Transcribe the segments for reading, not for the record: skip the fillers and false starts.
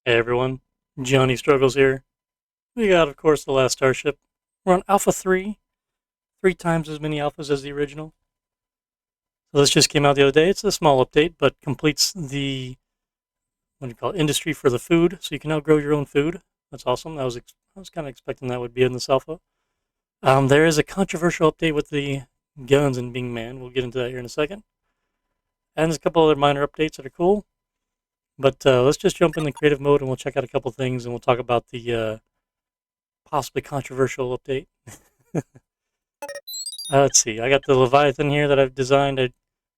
Hey everyone, Johnny Struggles here. We got, of course, the Last Starship. We're on Alpha 3, three times as many alphas as the original. So this just came out the other day. It's a small update, but completes the, what do you call it, industry for the food. So you can now grow your own food. That's awesome. I was kind of expecting that would be in this alpha. There is a controversial update with the guns and being manned. We'll get into that here in a second. And there's a couple other minor updates that are cool. But let's just jump in the creative mode and we'll check out a couple things and we'll talk about the possibly controversial update. Let's see. I got the Leviathan here that I've designed. I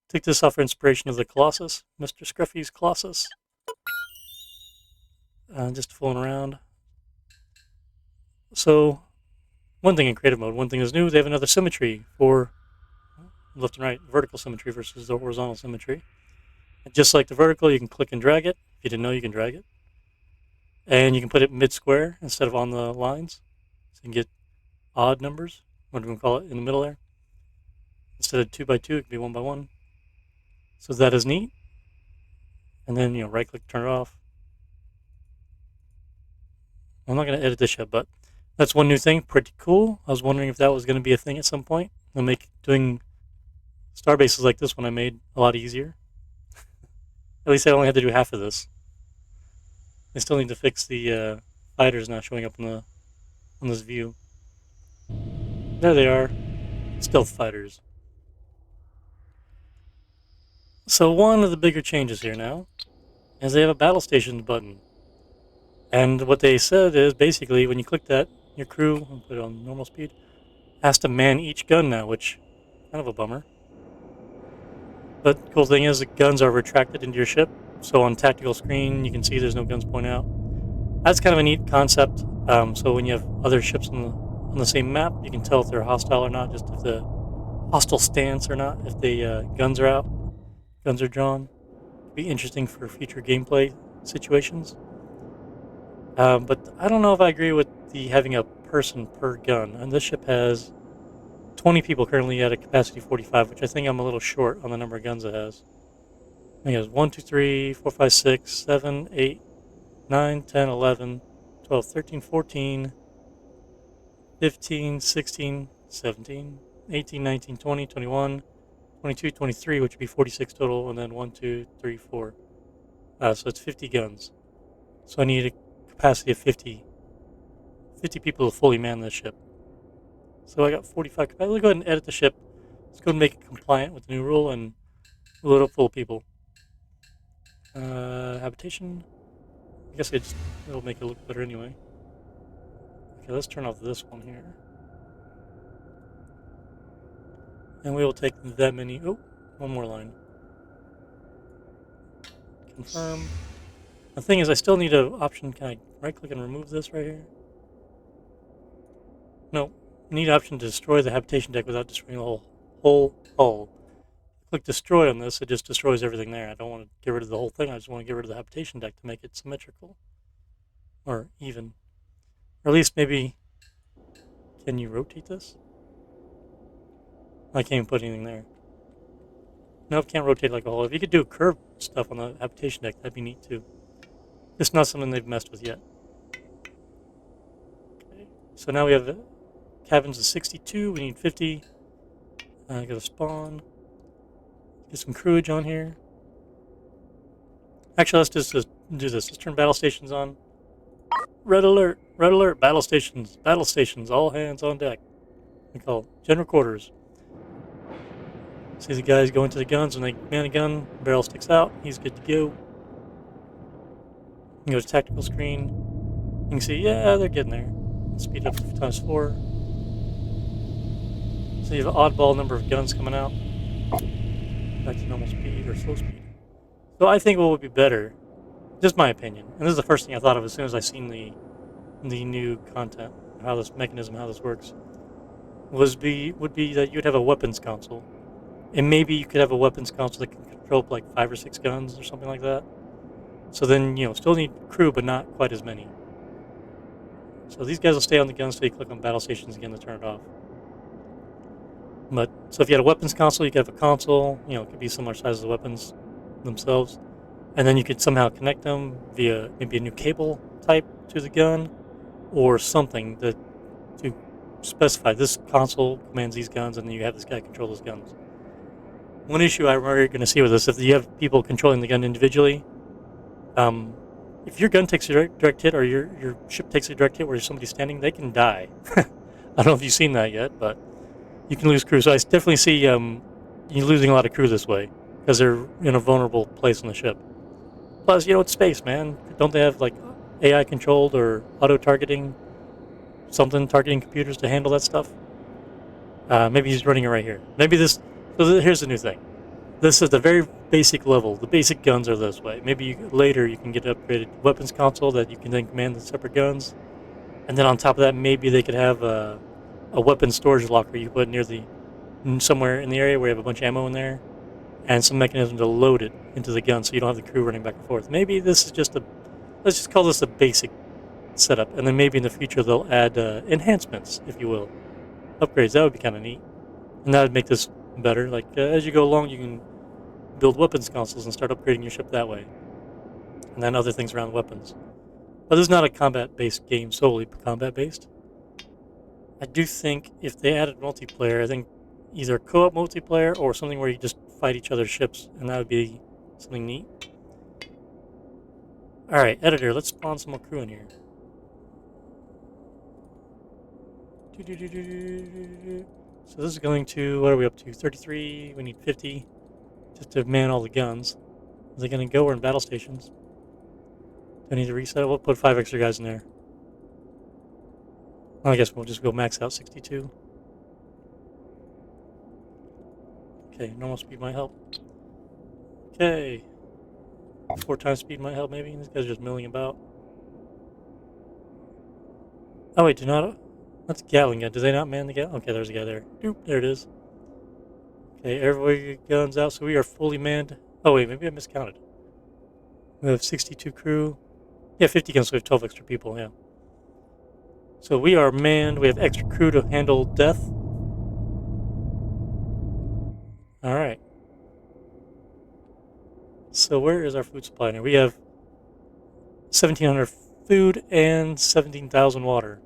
took this off for inspiration of the Colossus, Mr. Scruffy's Colossus. Just fooling around. So, one thing in creative mode, one thing is new. They have another symmetry for left and right, vertical symmetry versus the horizontal symmetry. And just like the vertical, you can click and drag it. If you didn't know, you can drag it. And you can put it mid-square instead of on the lines. So you can get odd numbers, what do we call it, in the middle there. Instead of 2 by 2, it can be 1 by 1. So that is neat. And then, right-click, turn it off. I'm not going to edit this yet, but that's one new thing. Pretty cool. I was wondering if that was going to be a thing at some point. It'll make doing star bases like this one I made a lot easier. At least I only had to do half of this. I still need to fix the fighters not showing up on this view. There they are. Stealth fighters. So one of the bigger changes here now is they have a battle stations button. And what they said is basically when you click that, your crew, I'll put it on normal speed, has to man each gun now, which kind of a bummer. But the cool thing is the guns are retracted into your ship. So on tactical screen, you can see there's no guns pointing out. That's kind of a neat concept. So when you have other ships on the same map, you can tell if they're hostile or not, just if the hostile stance or not, if the guns are out, guns are drawn. It'd be interesting for future gameplay situations. But I don't know if I agree with the having a person per gun. And this ship has 20 people currently at a capacity 45, which I think I'm a little short on the number of guns it has. I think it has 1, 2, 3, 4, 5, 6, 7, 8, 9, 10, 11, 12, 13, 14, 15, 16, 17, 18, 19, 20, 21, 22, 23, which would be 46 total, and then 1, 2, 3, 4. So it's 50 guns. So I need a capacity of 50 people to fully man this ship. So I got 45 capacity. Let's go ahead and edit the ship. Let's go and make it compliant with the new rule and load up full of people. Habitation. I guess it'll make it look better anyway. Okay, let's turn off this one here. And we will take that many. Oh, one more line. Confirm. The thing is, I still need an option. Can I right click and remove this right here? No. Need an option to destroy the habitation deck without destroying the whole hull. Click destroy on this, it just destroys everything there. I don't want to get rid of the whole thing. I just want to get rid of the habitation deck to make it symmetrical. Or even. Or at least maybe. Can you rotate this? I can't even put anything there. Nope, can't rotate like a whole. If you could do curved stuff on the habitation deck, that'd be neat too. Just not something they've messed with yet. Okay, so now we have cabins of 62. We need 50. Got a spawn. Get some crewage on here. Actually, let's just do this. Let's turn battle stations on. Red alert, battle stations, all hands on deck. We call it general quarters. See the guys going to the guns when they man a gun, barrel sticks out, he's good to go. You can go to tactical screen. You can see, yeah, they're getting there. Speed up times 4. So you have an oddball number of guns coming out. Back to normal speed or slow speed. So I think what would be better, just my opinion, and this is the first thing I thought of as soon as I seen the new content, how this mechanism, how this works, would be that you'd have a weapons console. And maybe you could have a weapons console that can control like 5 or 6 guns or something like that. So then, still need crew, but not quite as many. So these guys will stay on the guns, so you click on battle stations again to turn it off. So if you had a weapons console, you could have a console, it could be similar size as the weapons themselves. and then you could somehow connect them via maybe a new cable type to the gun or something that to specify this console commands these guns, and then you have this guy control those guns. One issue I'm already going to see with this, if you have people controlling the gun individually, if your gun takes a direct hit or your ship takes a direct hit where somebody's standing, they can die. I don't know if you've seen that yet, but you can lose crew. So I definitely see you losing a lot of crew this way because they're in a vulnerable place on the ship. Plus, it's space, man. Don't they have like AI controlled or auto targeting, something targeting computers to handle that stuff? Maybe he's running it right here. Maybe this. So here's the new thing. This is the very basic level. The basic guns are this way. Maybe later you can get an upgraded weapons console that you can then command the separate guns. And then on top of that, maybe they could have a weapon storage locker you put near somewhere in the area where you have a bunch of ammo in there, and some mechanism to load it into the gun so you don't have the crew running back and forth. Maybe this is let's just call this a basic setup, and then maybe in the future they'll add enhancements, if you will. Upgrades, that would be kind of neat. And that would make this better. Like, as you go along, you can build weapons consoles and start upgrading your ship that way. And then other things around weapons. But this is not a combat-based game solely, combat-based. I do think if they added multiplayer, I think either co-op multiplayer or something where you just fight each other's ships, and that would be something neat. Alright, editor, let's spawn some more crew in here. So this is going to, what are we up to? 33, we need 50 just to man all the guns. Are they going to go? We're in battle stations. Do I need to reset it? We'll put 5 extra guys in there. Well, I guess we'll just go max out 62. Okay, normal speed might help. Okay. 4 times speed might help maybe. These guys are just milling about. Oh wait, that's Gatling gun. Do they not man the Gatling? Okay, there's a guy there. Doop, there it is. Okay, everybody guns out, so we are fully manned. Oh wait, maybe I miscounted. We have 62 crew. Yeah, 50 guns, so we have 12 extra people, yeah. So we are manned. We have extra crew to handle death. Alright. So where is our food supply now? We have 1,700 food and 17,000 water.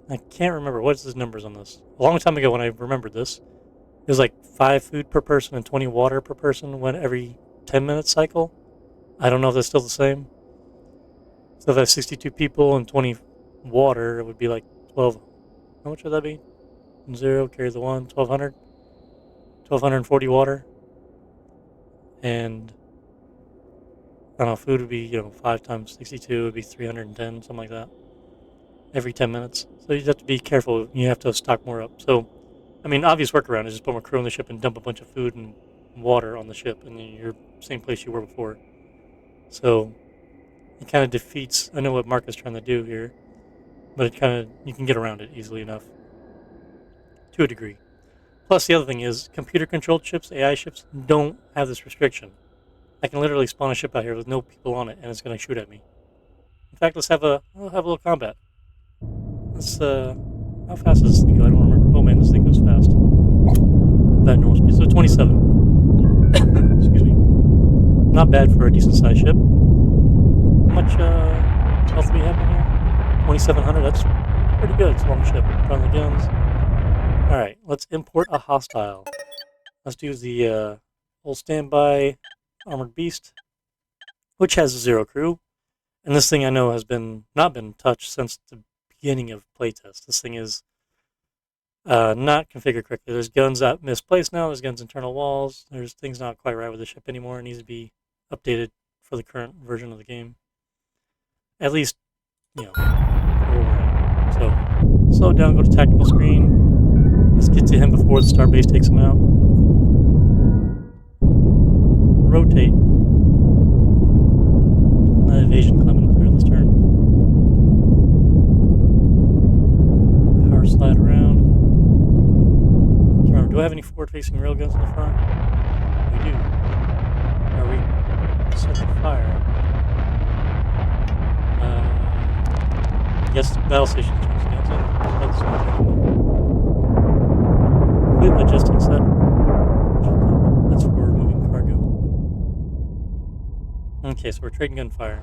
I can't remember. What's the numbers on this? A long time ago when I remembered this, it was like 5 food per person and 20 water per person every 10-minute cycle. I don't know if that's still the same. So if I have 62 people and 20 water, it would be like 12. How much would that be? 0, carry the 1, 1,200. 1,240 water. And I don't know, food would be, 5 times 62 would be 310, something like that. Every 10 minutes. So you have to be careful. You have to stock more up. So, I mean, obvious workaround is just put more crew on the ship and dump a bunch of food and water on the ship, and then you're same place you were before. So it kind of defeats. I know what Mark is trying to do here, but you can get around it easily enough to a degree. Plus, the other thing is computer-controlled ships, AI ships, don't have this restriction. I can literally spawn a ship out here with no people on it, and it's going to shoot at me. In fact, we'll have a little combat. Let's, how fast does this thing go? I don't remember. Oh man, this thing goes fast. Bad normal speed. So 27. Excuse me. Not bad for a decent-sized ship. How much health do we have in here? 2,700. That's pretty good. It's a long ship. Put on the guns. Alright, let's import a hostile. Let's do the old standby armored beast, which has 0 crew. And this thing I know has not been touched since the beginning of playtest. This thing is not configured correctly. There's guns out misplaced now. There's guns internal walls. There's things not quite right with the ship anymore. It needs to be updated for the current version of the game. At least, where we're at. So, slow down, go to tactical screen. Let's get to him before the starbase takes him out. Rotate. Evasion coming up there on this turn. Power slide around. Can't remember, do I have any forward-facing railguns in the front? We do. Are we set to fire? Yes, battle station turns against it. With adjusting set. That's for moving cargo. Okay, so we're trading gunfire.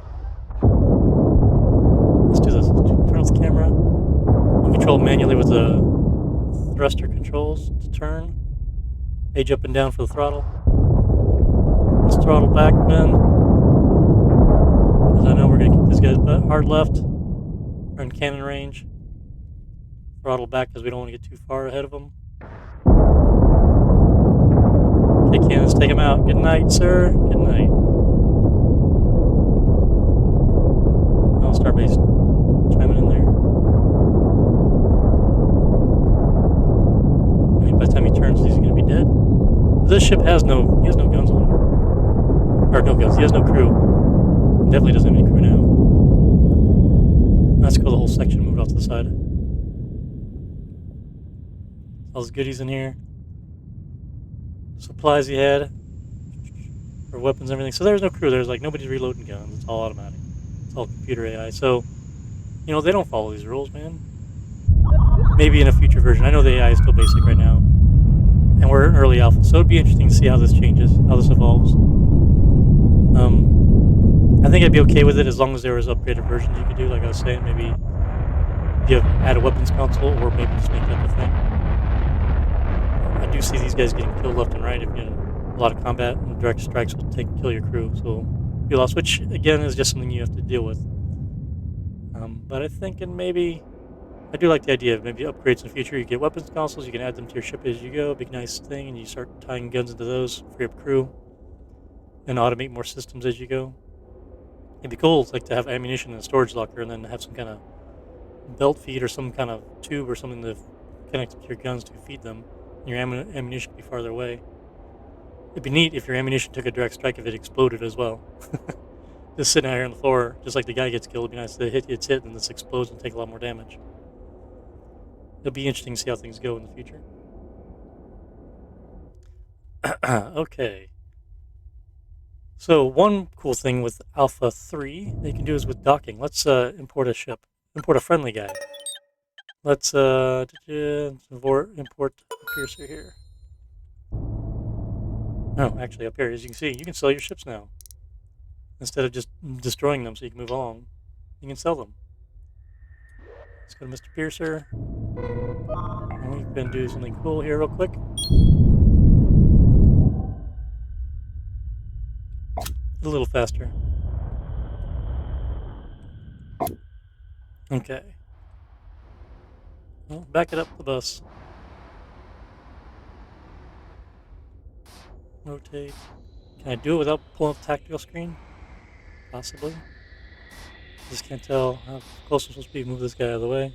Let's do this. Let's turn off the camera. We'll control manually with the thruster controls to turn. Page up and down for the throttle. Let's throttle back, men. Because I know we're going to kick this guy's butt. Hard left. We're in cannon range. Throttle back because we don't want to get too far ahead of them. Okay, cannons, take him out. Good night, sir. Good night. Oh, Starbase chiming in there. I mean, by the time he turns, he's going to be dead. This ship has no guns on him. Or no guns, he has no crew. Definitely doesn't have any crew now. That's cool, the whole section moved off to the side. All his goodies in here. Supplies he had. For weapons and everything. So there's no crew, there's like nobody's reloading guns, it's all automatic. It's all computer AI, so, you know, they don't follow these rules, man. Maybe in a future version. I know the AI is still basic right now. And we're in early alpha, so it'd be interesting to see how this changes, how this evolves. I think I'd be okay with it as long as there was upgraded versions you could do, like I was saying, maybe add a weapons console, or maybe just make that a thing. I do see these guys getting killed left and right if you know a lot of combat, and direct strikes will kill your crew, so you lost, which again is just something you have to deal with. But I think I do like the idea of maybe upgrades in the future. You get weapons consoles, you can add them to your ship as you go, big nice thing, and you start tying guns into those, free up crew, and automate more systems as you go. It'd be cool, like to have ammunition in a storage locker, and then have some kind of belt feed or some kind of tube or something to connect to your guns to feed them. And your ammunition could be farther away. It'd be neat if your ammunition took a direct strike if it exploded as well. Just sitting out here on the floor, just like the guy gets killed, it'd be nice to hit, and this explodes and take a lot more damage. It'll be interesting to see how things go in the future. Okay. So one cool thing with Alpha 3 that you can do is with docking. Let's import a ship. Import a friendly guy. Let's import a piercer here. Oh, actually up here, as you can see, you can sell your ships now. Instead of just destroying them so you can move along, you can sell them. Let's go to Mr. Piercer. And we can do something cool here real quick. A little faster. Okay. Well, back it up the bus. Rotate. Can I do it without pulling up the tactical screen? Possibly. Just can't tell how close I'm supposed to be. Move this guy out of the way.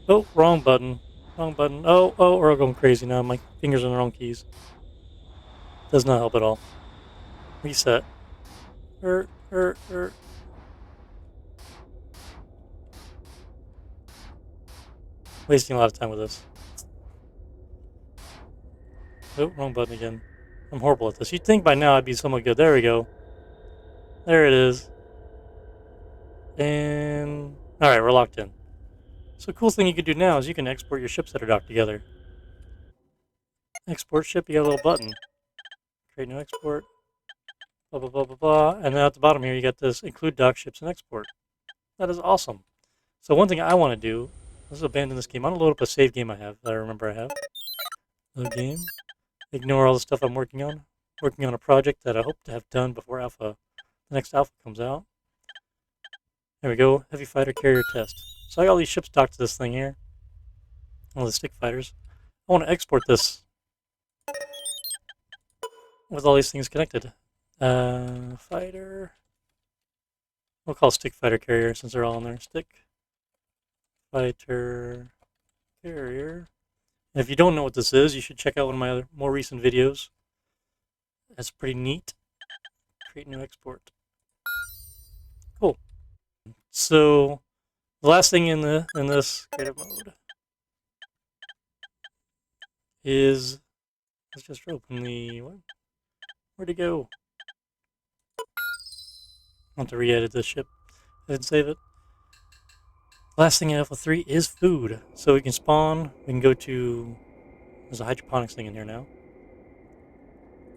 Oh, wrong button. Wrong button. Oh, we're all going crazy now. My fingers on the wrong keys. Does not help at all. Reset. Wasting a lot of time with this. Oh, wrong button again. I'm horrible at this. You'd think by now I'd be somewhat good. There we go. There it is. And alright, we're locked in. So cool thing you can do now is you can export your ships that are docked together. Export ship, you got a little button. Create new export. Blah, blah, blah, blah, blah. And then at the bottom here, you got this include dock ships and export. That is awesome. So one thing I want to do, let's abandon this game. I want to load up a save game I have that I remember I have. Load game. Ignore all the stuff I'm working on. Working on a project that I hope to have done before the next Alpha comes out. There we go. Heavy fighter carrier test. So I got all these ships docked to this thing here. All the stick fighters. I want to export this with all these things connected. Fighter. We'll call stick fighter carrier since they're all in there. Stick fighter carrier. And if you don't know what this is, you should check out one of my other more recent videos. That's pretty neat. Create new export. Cool. So the last thing in this creative mode is, let's just open the where'd it go? I want to re-edit this ship and save it. Last thing in Alpha 3 is food. So we can spawn, we can go to, there's a hydroponics thing in here now.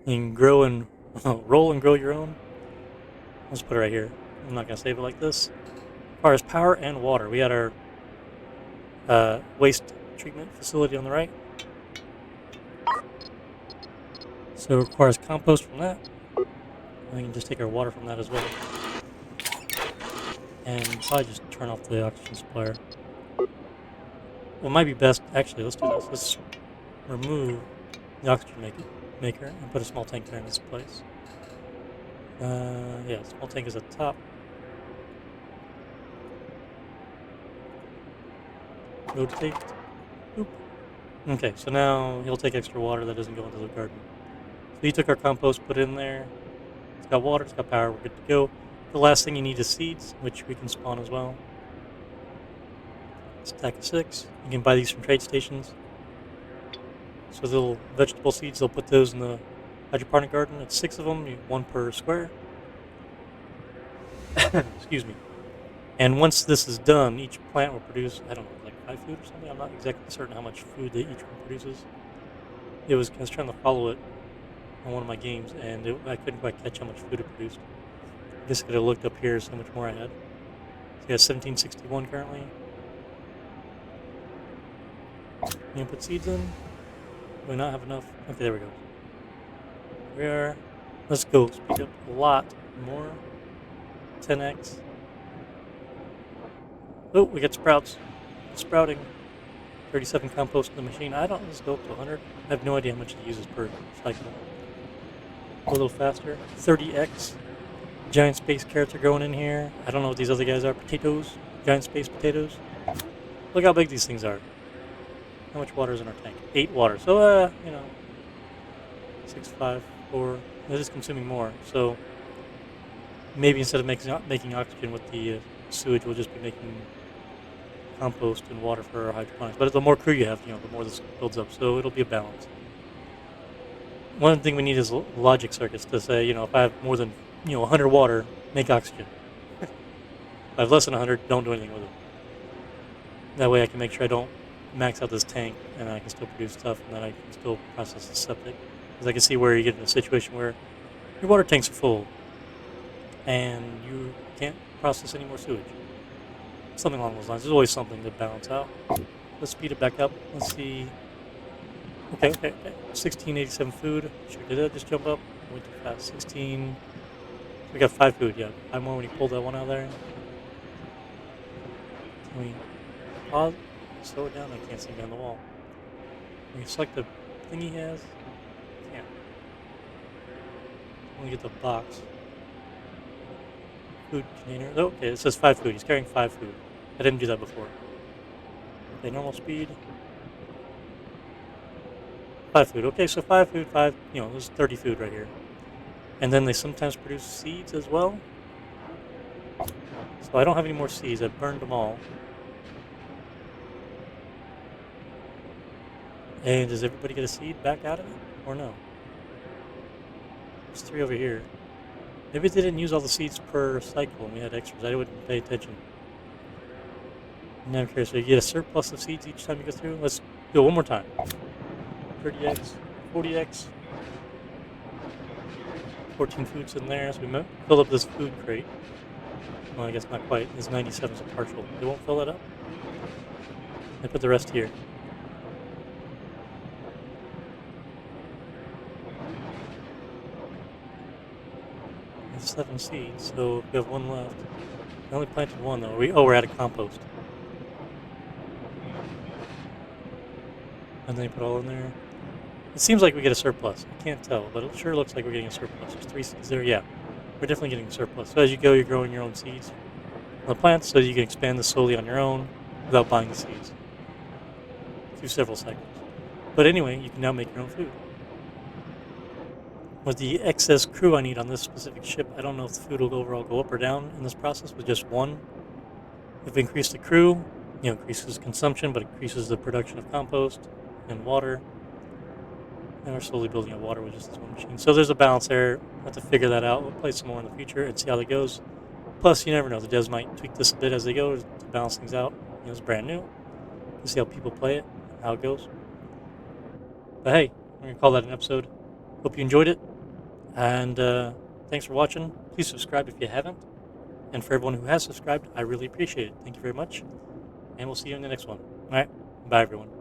You can grow and roll and grow your own. Let's put it right here. I'm not going to save it like this. Requires power and water. We had our waste treatment facility on the right. So it requires compost from that. And we can just take our water from that as well. And probably just turn off the oxygen supplier. What might be best, actually, let's do this. Let's remove the oxygen maker and put a small tank there in this place. Yeah, small tank is at the top. Rotate. Boop. Okay, so now he'll take extra water that doesn't go into the garden. So he took our compost, put it in there. It's got water, it's got power, we're good to go. The last thing you need is seeds, which we can spawn as well. Stack of 6. You can buy these from trade stations. So the little vegetable seeds, they'll put those in the hydroponic garden. It's 6 of them, 1 per square. Excuse me. And once this is done, each plant will produce, I don't know, like 5 food or something. I'm not exactly certain how much food that each one produces. I was trying to follow it on one of my games, and I couldn't quite catch how much food it produced. I guess I could have looked up here so much more I had. So yeah, 1761 currently. You put seeds in. Do we not have enough? Okay, there we go. We are. Let's go. Speed up a lot more. 10x. Oh, we get sprouts. Sprouting. 37 compost in the machine. Let's go up to 100. I have no idea how much it uses per cycle. A little faster. 30x. Giant space carrots are growing in here. I don't know what these other guys are. Potatoes. Giant space potatoes. Look how big these things are. How much water is in our tank? 8 water. So, 6, 5, 4. This is consuming more. So, maybe instead of making oxygen with the sewage, we'll just be making compost and water for our hydroponics. But the more crew you have, the more this builds up. So, it'll be a balance. One thing we need is logic circuits to say, if I have more than, 100 water, make oxygen. If I have less than 100, don't do anything with it. That way I can make sure I don't max out this tank and I can still produce stuff and then I can still process the septic. Because I can see where you get in a situation where your water tanks are full and you can't process any more sewage. Something along those lines. There's always something to balance out. Let's speed it back up. Let's see. Okay. 1687 food. Did that just jump up? Went too fast. 16. We got 5 food, yeah. 5 more when you pulled that one out there. Can we pause? Slow it down. I can't see down the wall. Can we select the thing he has? Can't. Let me get the box. Food container. Oh, okay, it says 5 food. He's carrying 5 food. I didn't do that before. Okay, normal speed. 5 food. Okay, so 5 food, 5. There's 30 food right here. And then they sometimes produce seeds as well. So I don't have any more seeds. I've burned them all. And does everybody get a seed back out of it? Or no? There's 3 over here. Maybe they didn't use all the seeds per cycle and we had extras. I wouldn't pay attention. Now I'm curious. So you get a surplus of seeds each time you go through? Let's do it one more time. 30x, 40x. 14 foods in there. So we filled up this food crate. Well, I guess not quite. It's 97, so partial. They won't fill it up. I put the rest here. 7 seeds, so we have 1 left. I only planted 1 though. We're out of compost. And then you put all in there. It seems like we get a surplus. I can't tell, but it sure looks like we're getting a surplus. There's 3 seeds there. Yeah, we're definitely getting a surplus. So as you go, you're growing your own seeds on the plants, so you can expand this slowly on your own without buying the seeds through several cycles. But anyway, you can now make your own food. With the excess crew I need on this specific ship, I don't know if the food will overall go up or down in this process with just 1. If we increase the crew, increases consumption, but increases the production of compost and water. And we're slowly building up water with just this one machine. So there's a balance there. We'll have to figure that out. We'll play some more in the future and see how that goes. Plus, you never know. The devs might tweak this a bit as they go to balance things out. It's brand new. We'll see how people play it, how it goes. But hey, we're going to call that an episode. Hope you enjoyed it. And thanks for watching. Please subscribe if you haven't. And for everyone who has subscribed, I really appreciate it. Thank you very much. And we'll see you in the next one. All right. Bye, everyone.